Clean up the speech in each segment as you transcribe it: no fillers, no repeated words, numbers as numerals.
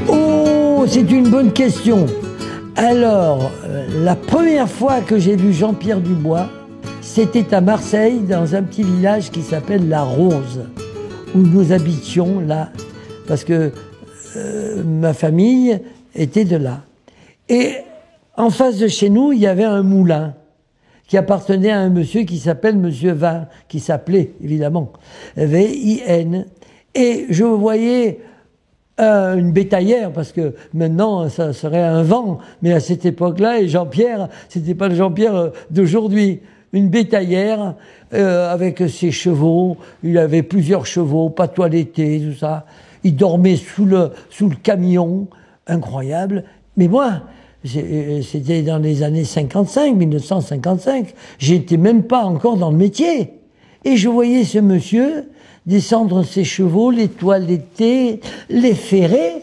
Oh, c'est une bonne question. Alors, la première fois que j'ai vu Jean-Pierre Dubois, c'était à Marseille, dans un petit village qui s'appelle La Rose, où nous habitions là, parce que ma famille était de là. Et en face de chez nous, il y avait un moulin qui appartenait à un monsieur qui s'appelle Monsieur Vin, qui s'appelait évidemment V-I-N. Et je voyais une bétaillère, parce que maintenant ça serait un vent, mais à cette époque-là, et Jean-Pierre, c'était pas le Jean-Pierre d'aujourd'hui. Une bétaillère avec ses chevaux, il avait plusieurs chevaux, pas toilettés, tout ça. Il dormait sous le camion, incroyable. Mais moi, c'était dans les années 55, 1955, j'étais même pas encore dans le métier. Et je voyais ce monsieur descendre ses chevaux, les toiletter, les ferrer,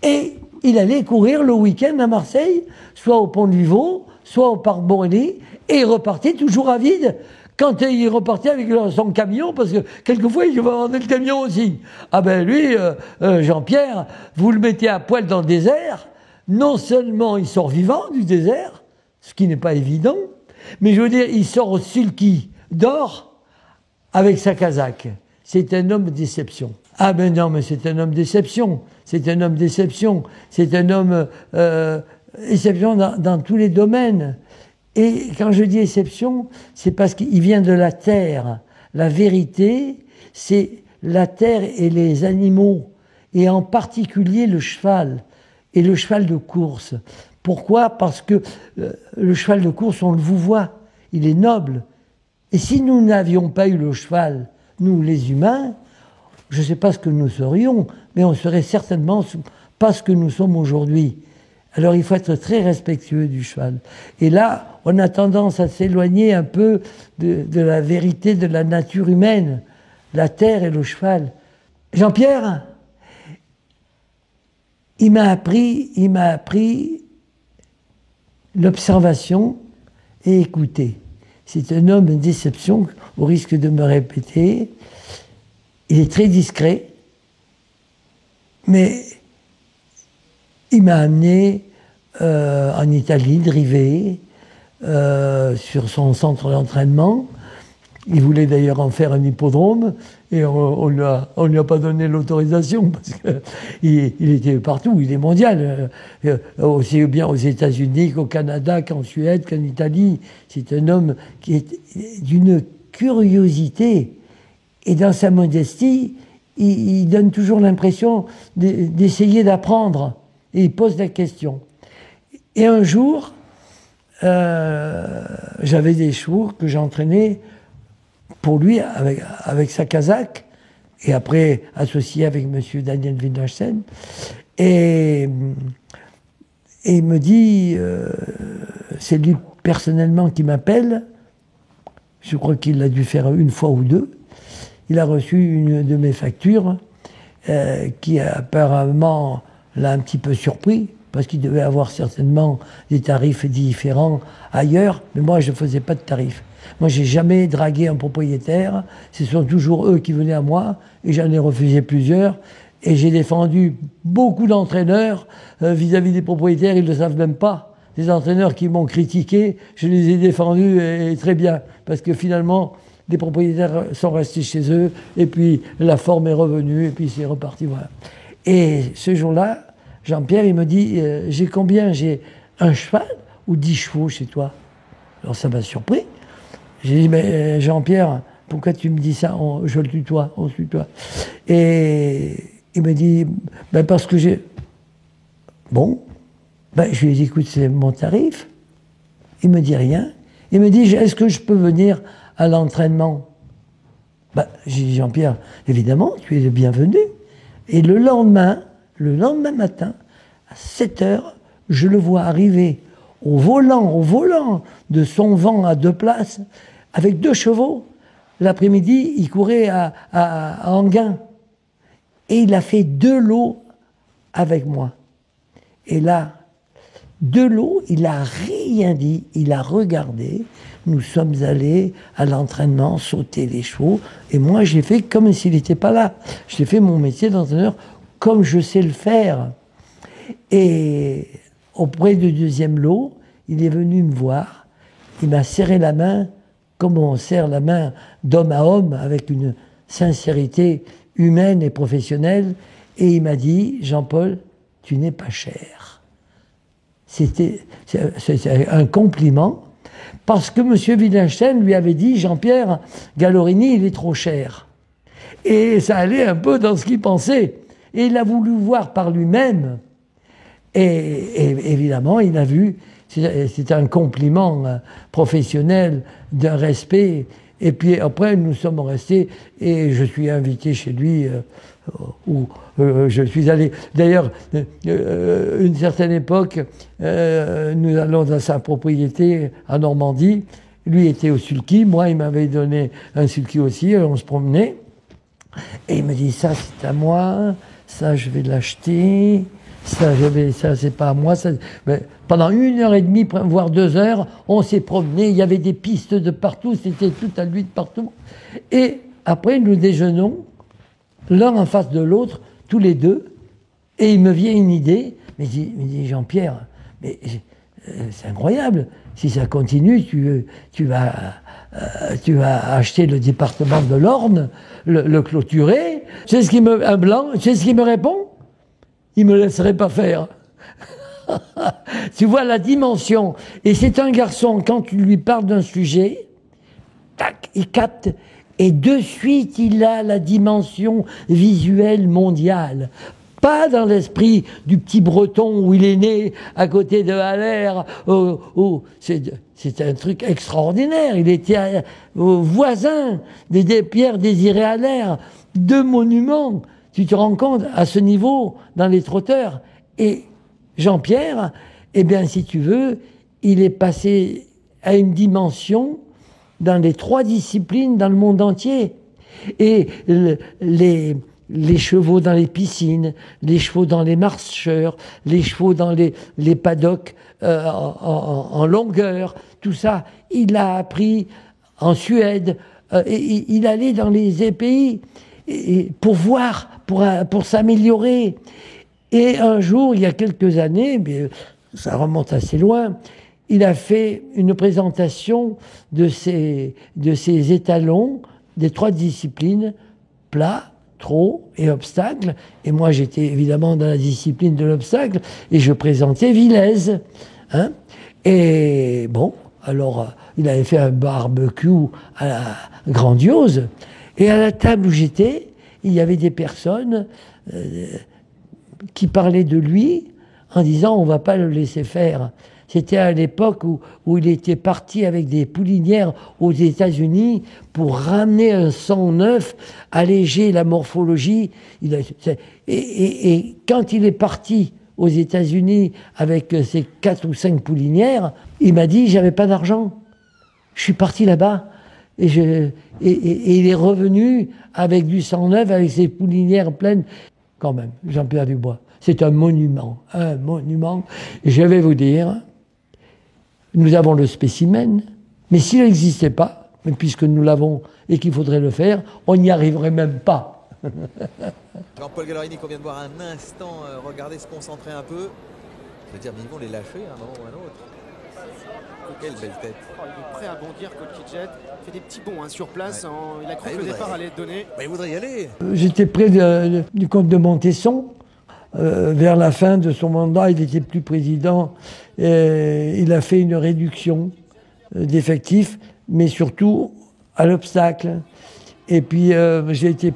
et il allait courir le week-end à Marseille, soit au Pont de Livaux, soit au Parc Borelli, et il repartait toujours à vide. Quand il repartait avec son camion, parce que quelquefois il vendait le camion aussi. Ah ben lui, Jean-Pierre, vous le mettez à poil dans le désert, non seulement il sort vivant du désert, ce qui n'est pas évident, mais je veux dire, il sort au sulky d'or avec sa casaque. C'est un homme déception. Ah ben non, mais c'est un homme déception. C'est un homme déception. C'est un homme déception dans tous les domaines. Et quand je dis exception, c'est parce qu'il vient de la terre. La vérité, c'est la terre et les animaux, et en particulier le cheval, et le cheval de course. Pourquoi ? Parce que le cheval de course, on le vous voit, il est noble. Et si nous n'avions pas eu le cheval, nous les humains, je ne sais pas ce que nous serions, mais on serait certainement pas ce que nous sommes aujourd'hui. Alors il faut être très respectueux du cheval. Et là, on a tendance à s'éloigner un peu de la vérité de la nature humaine, la terre et le cheval. Jean-Pierre, il m'a appris l'observation et écouter. C'est un homme de déception, au risque de me répéter. Il est très discret, mais il m'a amené en Italie, drivé, sur son centre d'entraînement. Il voulait d'ailleurs en faire un hippodrome, et on lui a pas donné l'autorisation, parce qu'il était partout, il est mondial, aussi bien aux États-Unis qu'au Canada, qu'en Suède, qu'en Italie. C'est un homme qui est d'une curiosité, et dans sa modestie, il donne toujours l'impression d'essayer d'apprendre, et il pose la question. Et un jour, j'avais des chevaux que j'entraînais pour lui avec sa casaque, et après associé avec M. Daniel Windhausen. Et il me dit, c'est lui personnellement qui m'appelle, je crois qu'il l'a dû faire une fois ou deux. Il a reçu une de mes factures qui apparemment l'a un petit peu surpris, parce qu'il devait avoir certainement des tarifs différents ailleurs, mais moi je ne faisais pas de tarifs. Moi j'ai jamais dragué un propriétaire, ce sont toujours eux qui venaient à moi, et j'en ai refusé plusieurs, et j'ai défendu beaucoup d'entraîneurs vis-à-vis des propriétaires, ils ne le savent même pas. Des entraîneurs qui m'ont critiqué, je les ai défendus et très bien, parce que finalement, les propriétaires sont restés chez eux, et puis la forme est revenue, et puis c'est reparti, voilà. Et ce jour-là, Jean-Pierre, il me dit, j'ai combien ? J'ai un cheval ou 10 chevaux chez toi ? Alors ça m'a surpris. J'ai dit, mais Jean-Pierre, pourquoi tu me dis ça ? Je le tutoie, on se tutoie. Et il me dit, ben parce que j'ai... Bon, ben je lui ai dit, écoute, c'est mon tarif. Il me dit rien. Il me dit, est-ce que je peux venir à l'entraînement ? Ben, j'ai dit, Jean-Pierre, évidemment, tu es le bienvenu. Et le lendemain matin, à 7h, je le vois arriver au volant de son vent à 2 places, avec 2 chevaux. L'après-midi, il courait à Enghien. Et il a fait 2 lots avec moi. Et là, De l'eau, il n'a rien dit, il a regardé. Nous sommes allés à l'entraînement, sauter les chevaux, et moi j'ai fait comme s'il n'était pas là. J'ai fait mon métier d'entraîneur comme je sais le faire. Et auprès du deuxième lot, il est venu me voir, il m'a serré la main, comme on serre la main d'homme à homme, avec une sincérité humaine et professionnelle, et il m'a dit, Jean-Paul, tu n'es pas cher. C'est un compliment, parce que M. Wittgenstein lui avait dit, Jean-Pierre Gallorini, il est trop cher. Et ça allait un peu dans ce qu'il pensait. Et il a voulu voir par lui-même. Et évidemment, il a vu, c'est un compliment professionnel, d'un respect. Et puis après, nous sommes restés, et je suis invité chez lui, où je suis allé. D'ailleurs, une certaine époque, nous allons dans sa propriété à Normandie. Lui était au sulky, moi, il m'avait donné un sulky aussi, on se promenait. Et il me dit, ça, c'est à moi, ça, je vais l'acheter. Ça c'est pas à moi. Mais pendant 1h30, voire 2 heures, on s'est promené. Il y avait des pistes de partout. C'était tout à lui de partout. Et après, nous déjeunons, l'un en face de l'autre, tous les deux. Et il me vient une idée. Mais il me dit Jean-Pierre, mais c'est incroyable. Si ça continue, tu vas acheter le département de l'Orne, le clôturer. Un blanc, tu sais ce qu'il me répond? Il me laisserait pas faire. Tu vois la dimension. Et c'est un garçon, quand tu lui parles d'un sujet, tac, il capte. Et de suite, il a la dimension visuelle mondiale. Pas dans l'esprit du petit breton où il est né à côté de Haller. C'est un truc extraordinaire. Il était voisin des Pierre Désiré Haller. 2 monuments. Tu te rends compte, à ce niveau, dans les trotteurs. Et Jean-Pierre, eh bien, si tu veux, il est passé à une dimension dans les 3 disciplines dans le monde entier. Et les chevaux dans les piscines, les chevaux dans les marcheurs, les chevaux dans les paddocks en longueur, tout ça, il a appris en Suède. Et il allait dans les pays pour voir, pour s'améliorer. Et un jour, il y a quelques années, mais ça remonte assez loin, il a fait une présentation de ses étalons des 3 disciplines, plat, trot et obstacle. Et moi, j'étais évidemment dans la discipline de l'obstacle, et je présentais Villez. Hein. Et bon, alors, il avait fait un barbecue grandiose. Et à la table où j'étais, il y avait des personnes qui parlaient de lui en disant on ne va pas le laisser faire. C'était à l'époque où il était parti avec des poulinières aux États-Unis pour ramener un sang neuf, alléger la morphologie. Et quand il est parti aux États-Unis avec ses 4 ou 5 poulinières, il m'a dit j'avais pas d'argent. Je suis parti là-bas. Et il est revenu avec du sang neuf, avec ses poulinières pleines. Quand même, Jean-Pierre Dubois, c'est un monument, un monument. Et je vais vous dire, nous avons le spécimen, mais s'il n'existait pas, mais puisque nous l'avons et qu'il faudrait le faire, on n'y arriverait même pas. Jean-Paul Gallorini qu'on vient de voir un instant, regardez se concentrer un peu. Je veux dire, mais ils vont les lâcher à un moment ou à un autre. Quelle belle tête. Oh, il est prêt à bondir, Kolkidjet. Il fait des petits bonds sur place. Ouais. Il a cru que le départ allait être donné. Il voudrait y aller. J'étais près du comte de Montesson. Vers la fin de son mandat, il n'était plus président. Il a fait une réduction d'effectifs, mais surtout à l'obstacle. Et puis j'ai été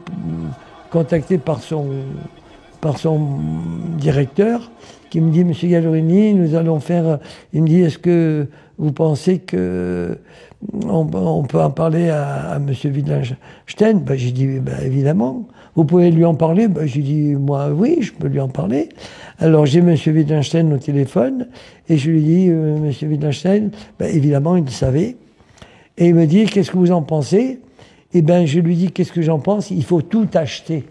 contacté par son directeur qui me dit, Monsieur Gallorini, nous allons faire... Il me dit, est-ce que vous pensez que on peut en parler à Monsieur Wittgenstein? J'ai dit, évidemment. Vous pouvez lui en parler? J'ai dit, moi, oui, je peux lui en parler. Alors j'ai Monsieur Wittgenstein au téléphone et je lui dis, Monsieur Wittgenstein, évidemment, il le savait. Et il me dit, qu'est-ce que vous en pensez? Eh bien, je lui dis, qu'est-ce que j'en pense? Il faut tout acheter.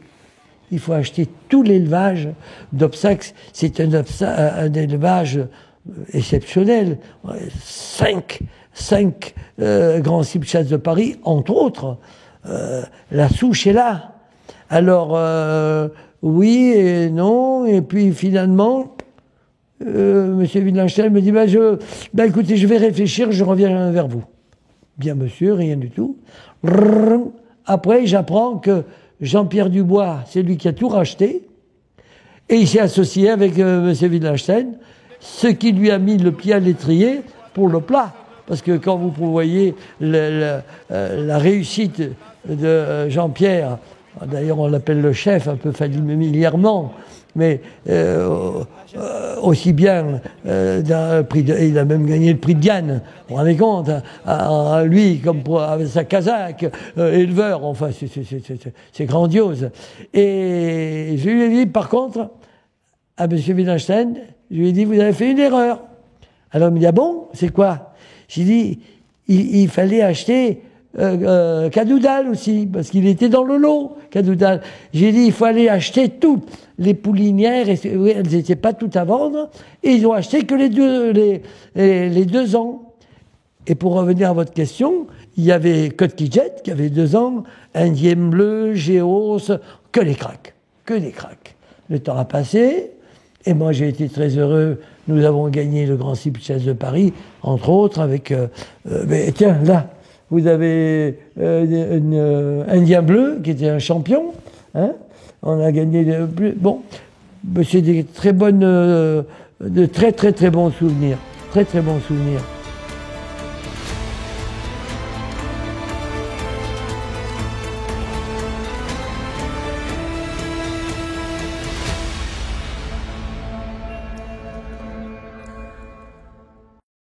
Il faut acheter tout l'élevage d'obstacles. C'est un élevage exceptionnels. 5 grands cibles de chasse de Paris, entre autres. La souche est là. Alors, oui et non, et puis finalement, monsieur Wittgenstein me dit, écoutez, je vais réfléchir, je reviens vers vous. Bien monsieur, rien du tout. Après, j'apprends que Jean-Pierre Dubois, c'est lui qui a tout racheté, et il s'est associé avec monsieur Wittgenstein, ce qui lui a mis le pied à l'étrier pour le plat. Parce que quand vous voyez la réussite de Jean-Pierre, d'ailleurs on l'appelle le chef un peu familièrement, mais aussi bien d'un prix il a même gagné le prix de Diane, vous vous rendez compte, lui comme avec sa casaque, éleveur, enfin c'est grandiose. Et je lui ai dit par contre à M. Wittgenstein, je lui ai dit vous avez fait une erreur. Alors il me dit ah bon, c'est quoi? J'ai dit il fallait acheter Cadoudal aussi, parce qu'il était dans le lot, Cadoudal. J'ai dit, il fallait acheter toutes les poulinières, et elles n'étaient pas toutes à vendre, et ils ont acheté que les 2 ans. Et pour revenir à votre question, il y avait Kotkidjet, qui avait 2 ans, Indien Bleu, Géos, que des cracks. Le temps a passé, et moi j'ai été très heureux, nous avons gagné le Grand Prix de chasse de Paris, entre autres, avec... mais tiens, là, vous avez Indien Bleu, qui était un champion. Hein, on a gagné... Bon, c'est des très bonnes... de très bons souvenirs. Très bons souvenirs.